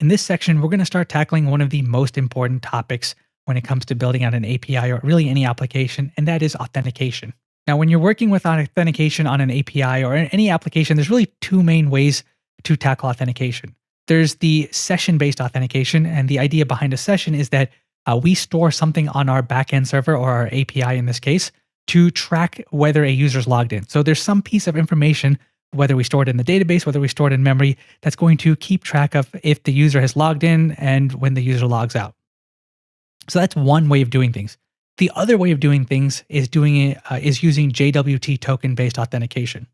In this section, we're going to start tackling one of the most important topics when it comes to building out an API or really any application, and that is authentication. Now, when you're working with authentication on an API or any application, there's really two main ways to tackle authentication. There's the session-based authentication, and the idea behind a session is that we store something on our backend server or our API in this case to track whether a user's logged in. So there's some piece of information, whether we store it in the database, whether we store it in memory, that's going to keep track of if the user has logged in and when the user logs out. So that's one way of doing things. The other way of doing things is using JWT token-based authentication.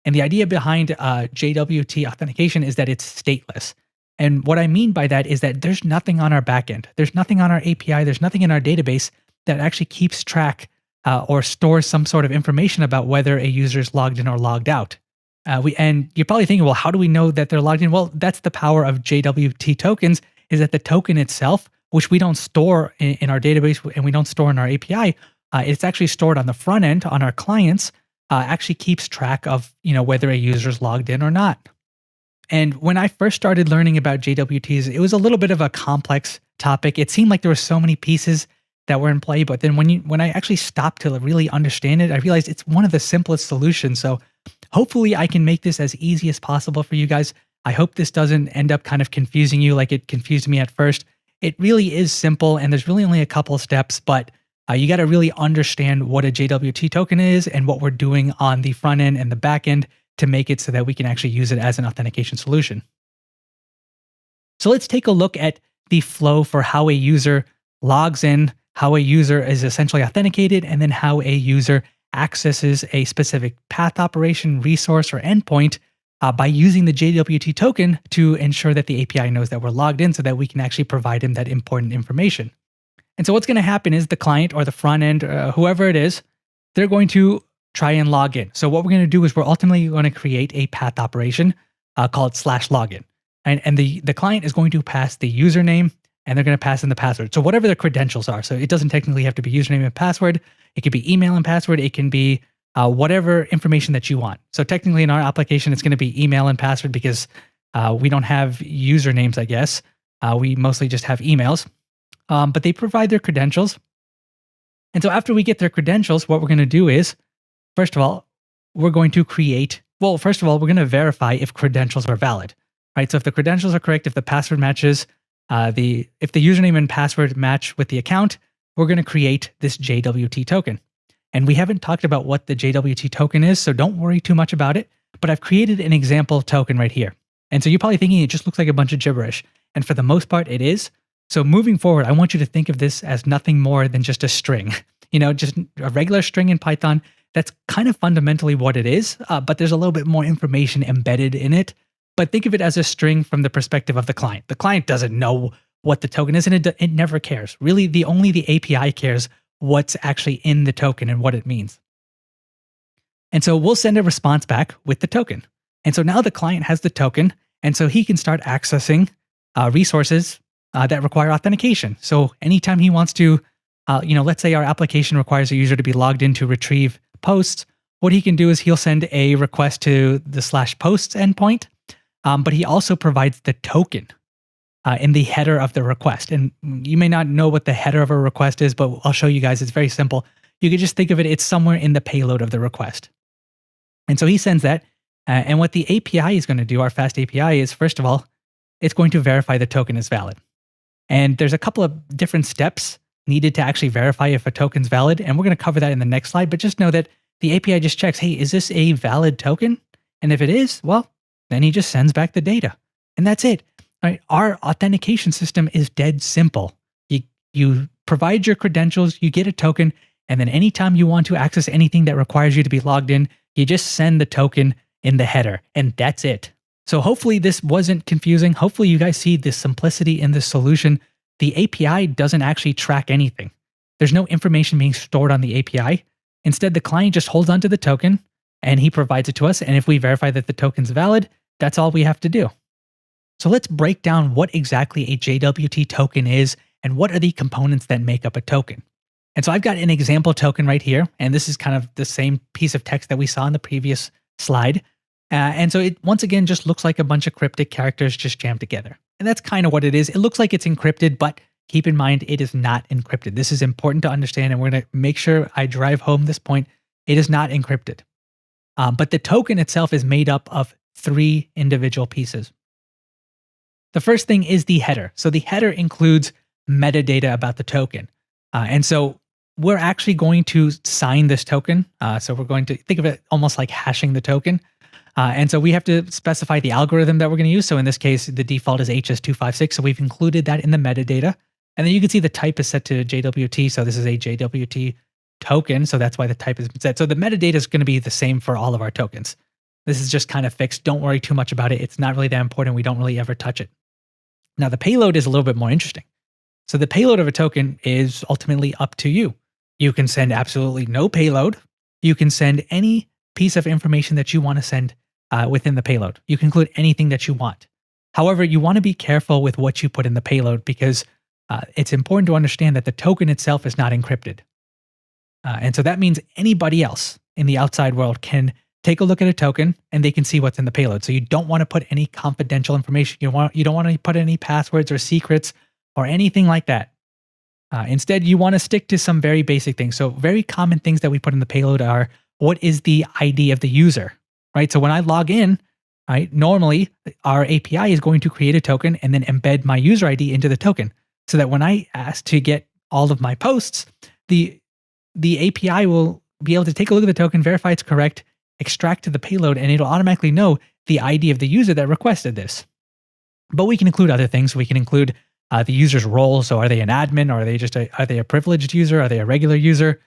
And the idea behind JWT authentication is that it's stateless. And what I mean by that is that there's nothing on our backend. There's nothing on our API. There's nothing in our database that actually keeps track or stores some sort of information about whether a user is logged in or logged out. And you're probably thinking, well, how do we know that they're logged in? Well, that's the power of JWT tokens, is that the token itself, which we don't store in our database and we don't store in our API, it's actually stored on the front end, on our clients, actually keeps track of whether a user is logged in or not. And when I first started learning about JWTs, it was a little bit of a complex topic. It seemed like there were so many pieces that were in play, but then when I actually stopped to really understand it, I realized it's one of the simplest solutions. So hopefully I can make this as easy as possible for you guys. I hope this doesn't end up kind of confusing you like it confused me at first. It really is simple, and there's really only a couple steps, but you got to really understand what a JWT token is and what we're doing on the front end and the back end to make it so that we can actually use it as an authentication solution. So let's take a look at the flow for how a user logs in, how a user is essentially authenticated, and then how a user accesses a specific path operation, resource, or endpoint by using the JWT token to ensure that the API knows that we're logged in so that we can actually provide him that important information. And so what's going to happen is the client or the front end, whoever it is, they're going to try and log in. So what we're going to do is we're ultimately going to create a path operation called /login. And the client is going to pass the username, and they're going to pass in the password. So whatever their credentials are. So it doesn't technically have to be username and password. It could be email and password. It can be whatever information that you want. So technically in our application, it's going to be email and password because we don't have usernames, I guess. We mostly just have emails. But they provide their credentials. And so after we get their credentials, what we're going to do is, first of all, we're going to verify if credentials are valid, right? So if the credentials are correct, if the password matches, if the username and password match with the account, we're going to create this JWT token. And we haven't talked about what the JWT token is, so don't worry too much about it. But I've created an example token right here. And so you're probably thinking it just looks like a bunch of gibberish. And for the most part, it is. So moving forward, I want you to think of this as nothing more than just a string. Just a regular string in Python. That's kind of fundamentally what it is, but there's a little bit more information embedded in it. But think of it as a string from the perspective of the client. The client doesn't know what the token is, and it never cares. Really, only the API cares what's actually in the token and what it means. And so we'll send a response back with the token. And so now the client has the token, and so he can start accessing resources that require authentication. So anytime he wants to, let's say our application requires a user to be logged in to retrieve posts, what he can do is he'll send a request to the /posts endpoint, but he also provides the token in the header of the request. And you may not know what the header of a request is, but I'll show you guys. It's very simple. You can just think of it, it's somewhere in the payload of the request. And so he sends that. And what the API is going to do, our fast API, is first of all, it's going to verify the token is valid. And there's a couple of different steps needed to actually verify if a token's valid. And we're going to cover that in the next slide. But just know that the API just checks, hey, is this a valid token? And if it is, well, then he just sends back the data. And that's it. Right? Our authentication system is dead simple. You provide your credentials, you get a token, and then anytime you want to access anything that requires you to be logged in, you just send the token in the header, and that's it. So hopefully this wasn't confusing. Hopefully you guys see the simplicity in this solution. The API doesn't actually track anything. There's no information being stored on the API. Instead, the client just holds onto the token, and he provides it to us. And if we verify that the token's valid, that's all we have to do. So let's break down what exactly a JWT token is and what are the components that make up a token. And so I've got an example token right here, and this is kind of the same piece of text that we saw in the previous slide. And so it once again just looks like a bunch of cryptic characters just jammed together. And that's kind of what it is. It looks like it's encrypted, but keep in mind it is not encrypted. This is important to understand, and we're going to make sure I drive home this point. It is not encrypted. But the token itself is made up of 3 individual pieces. The first thing is the header. So the header includes metadata about the token. And so we're actually going to sign this token. So we're going to think of it almost like hashing the token. And so we have to specify the algorithm that we're going to use. So in this case, the default is HS256. So we've included that in the metadata. And then you can see the type is set to JWT. So this is a JWT token. So that's why the type has been set. So the metadata is going to be the same for all of our tokens. This is just kind of fixed. Don't worry too much about it. It's not really that important. We don't really ever touch it. Now the payload is a little bit more interesting. So the payload of a token is ultimately up to you. You can send absolutely no payload. You can send any piece of information that you want to send within the payload. You can include anything that you want. However, you want to be careful with what you put in the payload because it's important to understand that the token itself is not encrypted. And so that means anybody else in the outside world can take a look at a token and they can see what's in the payload. So you don't want to put any confidential information. You don't want to put any passwords or secrets or anything like that. Instead, you want to stick to some very basic things. So very common things that we put in the payload are, what is the ID of the user, right? So when I log in, right, normally our API is going to create a token and then embed my user ID into the token so that when I ask to get all of my posts, the API will be able to take a look at the token, verify it's correct, extract to the payload, and it'll automatically know the ID of the user that requested this. But we can include other things. We can include the user's role. So are they an admin, or are they a privileged user? Are they a regular user?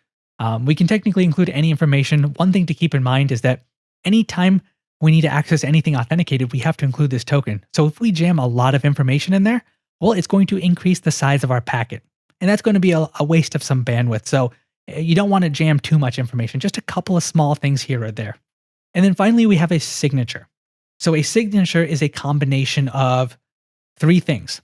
We can technically include any information. One thing to keep in mind is that anytime we need to access anything authenticated, we have to include this token. So if we jam a lot of information in there, well, it's going to increase the size of our packet. And that's going to be a waste of some bandwidth. So you don't want to jam too much information, just a couple of small things here or there. And then finally, we have a signature. So a signature is a combination of 3 things.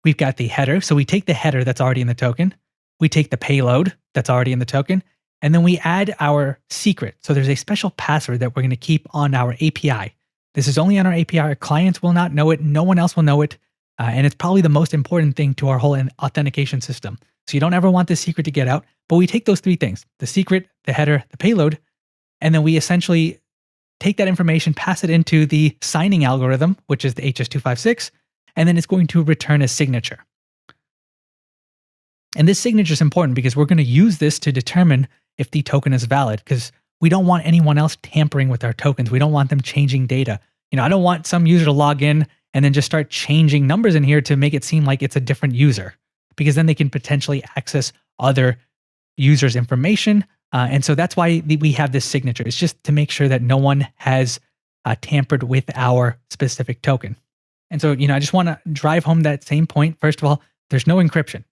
We've got the header. So we take the header that's already in the token. We take the payload that's already in the token. And then we add our secret. So there's a special password that we're going to keep on our API. This is only on our API. Our clients will not know it. No one else will know it. And it's probably the most important thing to our whole authentication system. So you don't ever want this secret to get out. But we take those 3 things, the secret, the header, the payload, and then we essentially take that information, pass it into the signing algorithm, which is the HS256, and then it's going to return a signature. And this signature is important because we're going to use this to determine if the token is valid, because we don't want anyone else tampering with our tokens. We don't want them changing data. I don't want some user to log in and then just start changing numbers in here to make it seem like it's a different user, because then they can potentially access other users' information. And so that's why we have this signature. It's just to make sure that no one has tampered with our specific token. And so, I just want to drive home that same point. First of all, there's no encryption.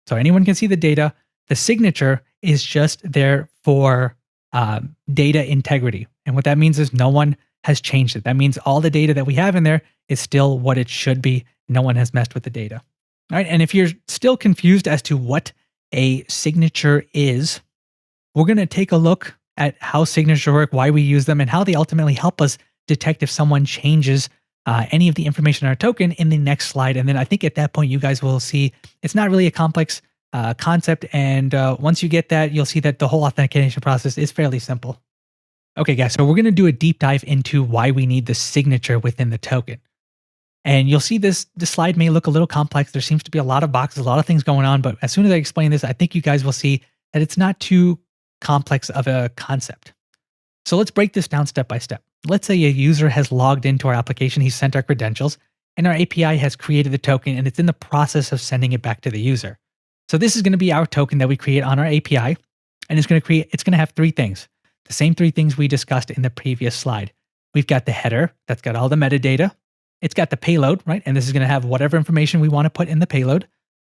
So anyone can see the data. The signature is just there for data integrity. And what that means is no one has changed it. That means all the data that we have in there is still what it should be. No one has messed with the data. All right. And if you're still confused as to what a signature is, we're going to take a look at how signatures work, why we use them, and how they ultimately help us detect if someone changes any of the information in our token in the next slide. And then I think at that point, you guys will see it's not really a complex concept. And once you get that, you'll see that the whole authentication process is fairly simple. Okay, guys, so we're going to do a deep dive into why we need the signature within the token. And you'll see this slide may look a little complex. There seems to be a lot of boxes, a lot of things going on. But as soon as I explain this, I think you guys will see that it's not too complex of a concept. So let's break this down step by step. Let's say a user has logged into our application, he's sent our credentials, and our API has created the token, and it's in the process of sending it back to the user. So this is going to be our token that we create on our API, and it's going to have 3 things. The same 3 things we discussed in the previous slide. We've got the header that's got all the metadata. It's got the payload, right? And this is going to have whatever information we want to put in the payload.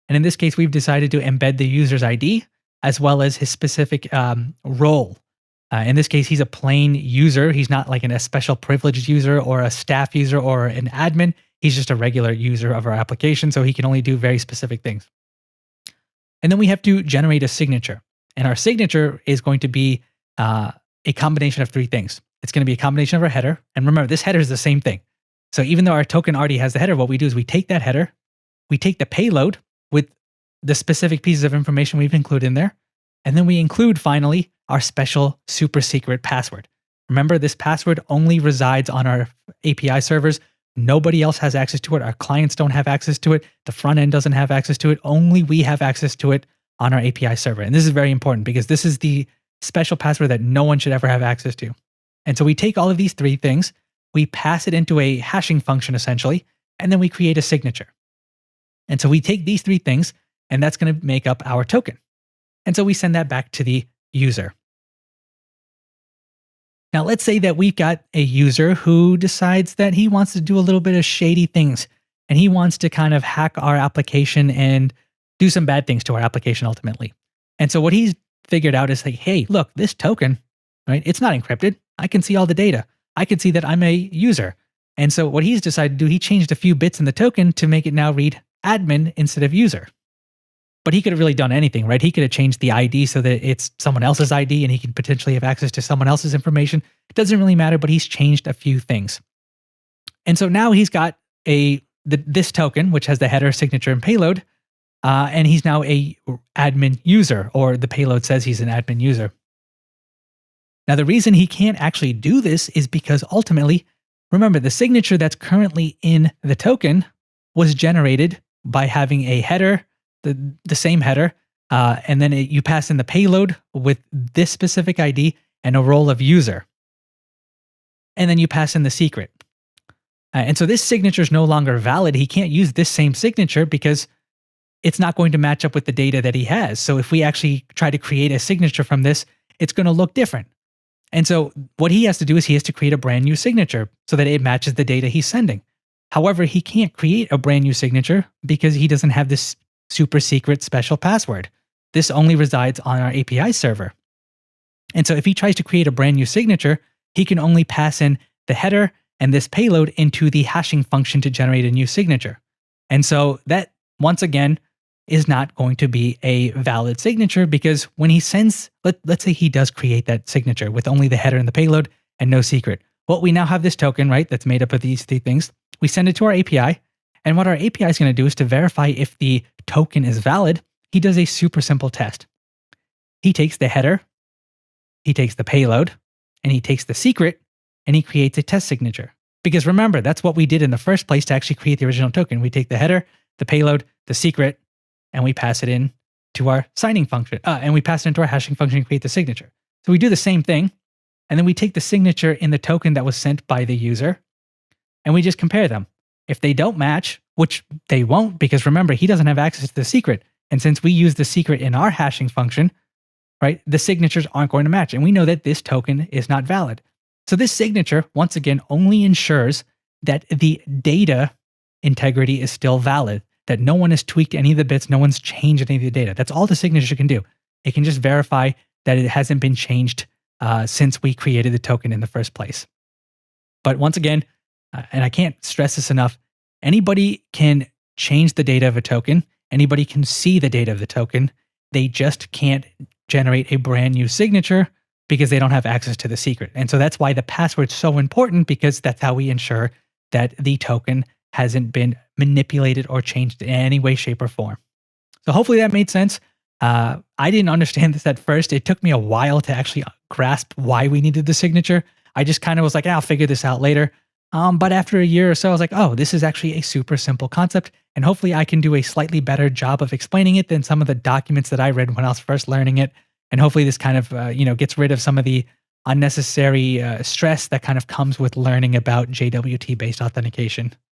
And in this case, we've decided to embed the user's ID as well as his specific role. In this case, he's a plain user. He's not like a special privileged user or a staff user or an admin. He's just a regular user of our application, so he can only do very specific things. And then we have to generate a signature. And our signature is going to be a combination of 3 things. It's going to be a combination of our header. And remember, this header is the same thing. So even though our token already has the header, what we do is we take that header, we take the payload with the specific pieces of information we've included in there, and then we include finally our special super secret password. Remember, this password only resides on our API servers. Nobody else has access to it. Our clients don't have access to it. The front end doesn't have access to it. Only we have access to it on our API server. And this is very important because this is the special password that no one should ever have access to. And so we take all of these three things, we pass it into a hashing function essentially, and then we create a signature. And so we take these three things, and that's going to make up our token. And so we send that back to the user. Now, let's say that we've got a user who decides that he wants to do a little bit of shady things, and he wants to kind of hack our application and do some bad things to our application ultimately. And so what he's figured out is like, hey, look, this token, right? It's not encrypted. I can see all the data. I can see that I'm a user. And so what he's decided to do, he changed a few bits in the token to make it now read admin instead of user. But he could have really done anything, right? He could have changed the ID so that it's someone else's ID and he could potentially have access to someone else's information. It doesn't really matter, but he's changed a few things. And so now he's got this token, which has the header, signature, and payload, and he's now a admin user, or the payload says he's an admin user. Now, the reason he can't actually do this is because ultimately, remember, the signature that's currently in the token was generated by having a header, the same header, and then you pass in the payload with this specific ID and a role of user. And then you pass in the secret. And so this signature is no longer valid. He can't use this same signature because it's not going to match up with the data that he has. So if we actually try to create a signature from this, it's going to look different. And so what he has to do is he has to create a brand new signature so that it matches the data he's sending. However, he can't create a brand new signature because he doesn't have this super secret special password. This only resides on our API server. And so if he tries to create a brand new signature, he can only pass in the header and this payload into the hashing function to generate a new signature. And so that, once again, is not going to be a valid signature because when he sends, let's say he does create that signature with only the header and the payload and no secret. Well, we now have this token, right, that's made up of these three things. We send it to our API. And what our API is going to do is to verify if the token is valid, he does a super simple test. He takes the header, he takes the payload, and he takes the secret, and he creates a test signature. Because remember, that's what we did in the first place to actually create the original token. We take the header, the payload, the secret, and we pass it in to our signing function. And we pass it into our hashing function and create the signature. So we do the same thing, and then we take the signature in the token that was sent by the user, and we just compare them. If they don't match, which they won't, because remember, he doesn't have access to the secret. And since we use the secret in our hashing function, right, the signatures aren't going to match. And we know that this token is not valid. So this signature, once again, only ensures that the data integrity is still valid, that no one has tweaked any of the bits, no one's changed any of the data. That's all the signature can do. It can just verify that it hasn't been changed since we created the token in the first place. But once again, and I can't stress this enough, anybody can change the data of a token. Anybody can see the data of the token. They just can't generate a brand new signature because they don't have access to the secret. And so that's why the password's so important, because that's how we ensure that the token hasn't been manipulated or changed in any way, shape, or form. So hopefully that made sense. I didn't understand this at first. It took me a while to actually grasp why we needed the signature. I just kind of was like, I'll figure this out later. But after a year or so, I was like, oh, this is actually a super simple concept. And hopefully I can do a slightly better job of explaining it than some of the documents that I read when I was first learning it. And hopefully this kind of, gets rid of some of the unnecessary stress that kind of comes with learning about JWT-based authentication.